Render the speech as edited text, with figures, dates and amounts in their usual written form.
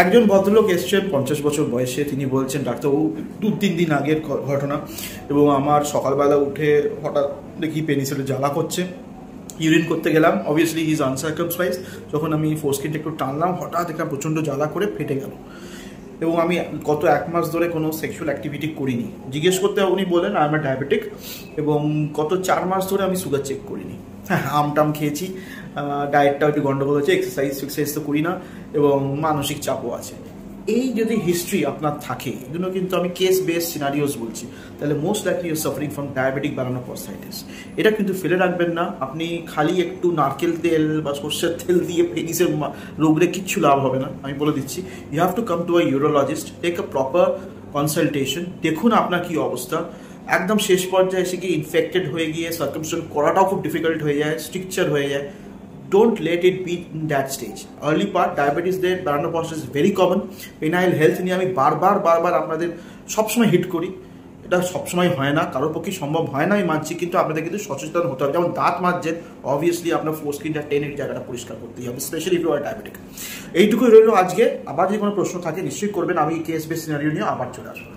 একজন ভদ্রলোক এসছেন 50 বছর বয়সে। তিনি বলছেন ডাক্তারবাবু 2-3 দিন আগের ঘটনা, এবং আমার সকালবেলা উঠে হঠাৎ দেখি পেনিসেলে জ্বালা করছে। ইউরিন করতে গেলাম, অবভিয়াসলি হি ইজ আনসার্কামস্পাইজড। যখন আমি ফোরস্কিনটা একটু টানলাম, হঠাৎ একটা প্রচণ্ড জ্বালা করে ফেটে গেল। এবং আমি গত 1 মাস ধরে কোনো সেক্সুয়াল অ্যাক্টিভিটি করিনি। জিজ্ঞেস করতে উনি বলেন আই এম ডায়াবেটিক, এবং গত 4 মাস ধরে আমি সুগার চেক করিনি। হ্যাঁ, আমটাম খেয়েছি, ডায়েটটাও একটু গন্ডগোল হচ্ছে, এক্সারসাইজ তো করি না, এবং মানসিক চাপও আছে। এই যদি হিস্ট্রি আপনার থাকে, এগুলো কিন্তু আমি কেস বেস সিনারিওস বলছি, তাহলে most likely you suffering from diabetic melanopstitis. এটা কিন্তু ফেলে রাখবেন না। আপনি খালি একটু নারকেল তেল বা সর্ষের তেল দিয়ে পেনিসের রোগরে কিচ্ছু লাভ হবে না, আমি বলে দিচ্ছি। You have to come to a urologist, take a proper consultation. দেখুন আপনার কি অবস্থা। একদম শেষ পর্যায়ে এসে গিয়ে ইনফেক্টেড হয়ে গিয়ে সার্কামসিশন করাটাও খুব ডিফিকাল্ট হয়ে যায়, স্ট্রিকচার হয়ে যায়। Don't let it be in that stage. Early part diabetes there, melanocytosis is very common. Penile health নিয়ে আমি বারবার আপনাদের সবসময় হিট করি। এটা সবসময় হয় না, কারোর পক্ষে সম্ভব হয় না, আমি মানছি, কিন্তু আপনাদের কিন্তু সচেতন হতে হবে। যেমন দাঁত মাজছেন, অবভিয়াসলি আপনার ফোরস্কিনটা টেনে জায়গাটা পরিষ্কার করতেই হবে, specially if you are diabetic. এইটুকুই রইল আজকে। আবার যদি কোনো প্রশ্ন থাকে নিশ্চয়ই করবেন, আমি কেস বেস সিনারিও নিয়ে আবার চলে আসবো।